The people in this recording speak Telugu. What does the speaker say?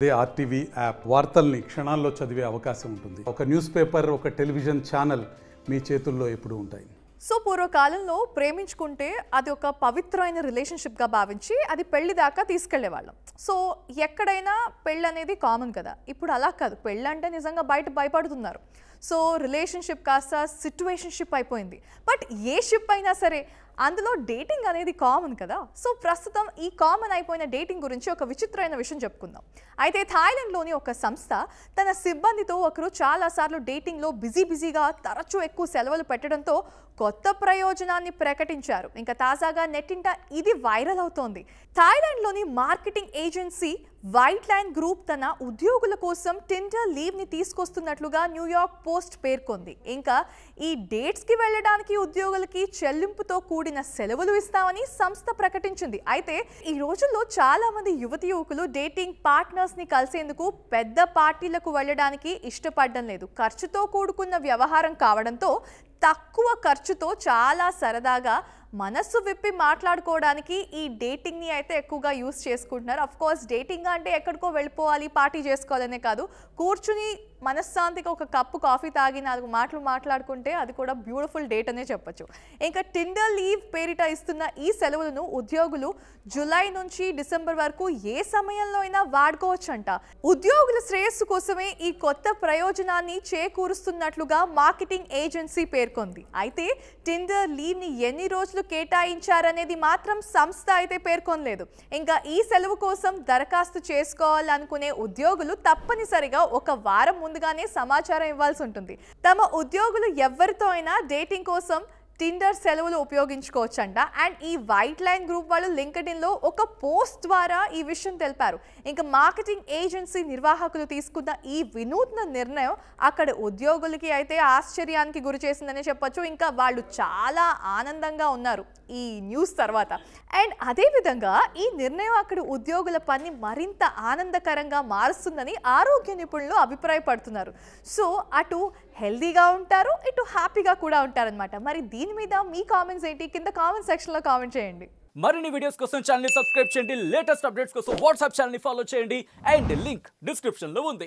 అదే ఆర్టీవీ యాప్ వార్తల్ని క్షణాల్లో చదివే అవకాశం ఉంటుంది. ఒక న్యూస్ పేపర్, ఒక టెలివిజన్ ఛానల్ మీ చేతుల్లో ఎప్పుడూ ఉంటాయి. సో పూర్వకాలంలో ప్రేమించుకుంటే అది ఒక పవిత్రమైన రిలేషన్షిప్గా భావించి అది పెళ్లి దాకా తీసుకెళ్లేవాళ్ళం. సో ఎక్కడైనా పెళ్ళి అనేది కామన్ కదా. ఇప్పుడు అలా కాదు. పెళ్ళి అంటే నిజంగా బయట భయపడుతున్నారు. సో రిలేషన్షిప్ కాస్త సిట్యువేషన్షిప్ అయిపోయింది. బట్ ఏ షిప్ అయినా సరే అందులో డేటింగ్ అనేది కామన్ కదా. సో ప్రస్తుతం ఈ కామన్ అయిపోయిన డేటింగ్ గురించి ఒక విచిత్రమైన విషయం చెప్పుకుందాం. అయితే థాయిలాండ్లోని ఒక సంస్థ తన సిబ్బందితో ఒకరు చాలాసార్లు డేటింగ్లో బిజీగా తరచూ ఎక్కువ సెలవులు పెట్టడంతో కొత్త ప్రయోజనాన్ని ప్రకటించారు. ఇంకా తాజాగా నెట్టింట ఇది వైరల్ అవుతోంది. థాయిలాండ్లోని marketing agency White Line Group తన ఉద్యోగుల కోసం టిండర్ లీవ్ని తీసుకొస్తున్నట్లుగా న్యూయార్క్ పోస్ట్ పేర్కొంది. ఇంకా ఈ డేట్స్కి వెళ్ళడానికి ఉద్యోగులకి చెల్లింపుతో కూడిన సెలవులు ఇస్తామని సంస్థ ప్రకటించింది. అయితే ఈ రోజుల్లో చాలా మంది యువకులు డేటింగ్ పార్ట్నర్స్ని కలిసేందుకు పెద్ద పార్టీలకు వెళ్ళడానికి ఇష్టపడడం లేదు. ఖర్చుతో కూడుకున్న వ్యవహారం కావడంతో తక్కువ ఖర్చుతో చాలా సరదాగా మనస్సు విప్పి మాట్లాడుకోవడానికి ఈ డేటింగ్ని అయితే ఎక్కువగా యూస్ చేసుకుంటున్నారు. అఫ్ కోర్స్ డేటింగ్ అంటే ఎక్కడికో వెళ్ళిపోవాలి, పార్టీ చేసుకోవాలనే కాదు, కూర్చుని మనశ్శాంతిగా ఒక కప్పు కాఫీ తాగి 4 మాటలు మాట్లాడుకుంటే అది కూడా బ్యూటిఫుల్ డేట్ అనే చెప్పొచ్చు. ఇంకా టిండర్ లీవ్ పేరిట ఇస్తున్న ఈ సెలవులను ఉద్యోగులు జూలై నుంచి డిసెంబర్ వరకు ఏ సమయంలో అయినా వాడుకోవచ్చంట. ఉద్యోగుల శ్రేయస్సు కోసమే ఈ కొత్త ప్రయోజనాన్ని చేకూరుస్తున్నట్లుగా మార్కెటింగ్ ఏజెన్సీ పేర్కొంది. అయితే టిండర్ లీవ్ని ఎన్ని రోజులు కేటాయించారనేది మాత్రం సంస్థ అయితే పేర్కొనలేదు. ఇంకా ఈ సెలవు కోసం దరఖాస్తు చేసుకోవాలనుకునే ఉద్యోగులు తప్పనిసరిగా ఒక వారం ముందుగానే సమాచారం ఇవ్వాల్సి ఉంటుంది. తమ ఉద్యోగులు ఎవరితో అయినా డేటింగ్ కోసం టిండర్ సెలవులు ఉపయోగించుకోవచ్చంట. అండ్ ఈ వైట్ లైన్ గ్రూప్ వాళ్ళు లింక్డ్ఇన్లో ఒక పోస్ట్ ద్వారా ఈ విషయం తెలిపారు. ఇంకా మార్కెటింగ్ ఏజెన్సీ నిర్వాహకులు తీసుకున్న ఈ వినూత్న నిర్ణయం అక్కడ ఉద్యోగులకి అయితే ఆశ్చర్యానికి గురి చేసిందనే చెప్పొచ్చు. ఇంకా వాళ్ళు చాలా ఆనందంగా ఉన్నారు ఈ న్యూస్ తర్వాత. అండ్ అదేవిధంగా ఈ నిర్ణయం అక్కడ ఉద్యోగుల పని మరింత ఆనందకరంగా మారుస్తుందని ఆరోగ్య నిపుణులు అభిప్రాయపడుతున్నారు. సో అటు హెల్దీగా ఉంటారు, ఇటు హ్యాపీగా కూడా ఉంటారనమాట. మరి దీని మీద మీ కామెంట్స్ ఏంటి? కింద కామెంట్ సెక్షన్లో కామెంట్ చేయండి. మరిన్ని వీడియోస్ కోసం ఛానల్ ని సబ్స్క్రైబ్ చేయండి. లేటెస్ట్ అప్డేట్స్ కోసం వాట్సాప్ ఛానల్ ని ఫాలో చేయండి. అండ్ లింక్ డిస్క్రిప్షన్ లో ఉంది.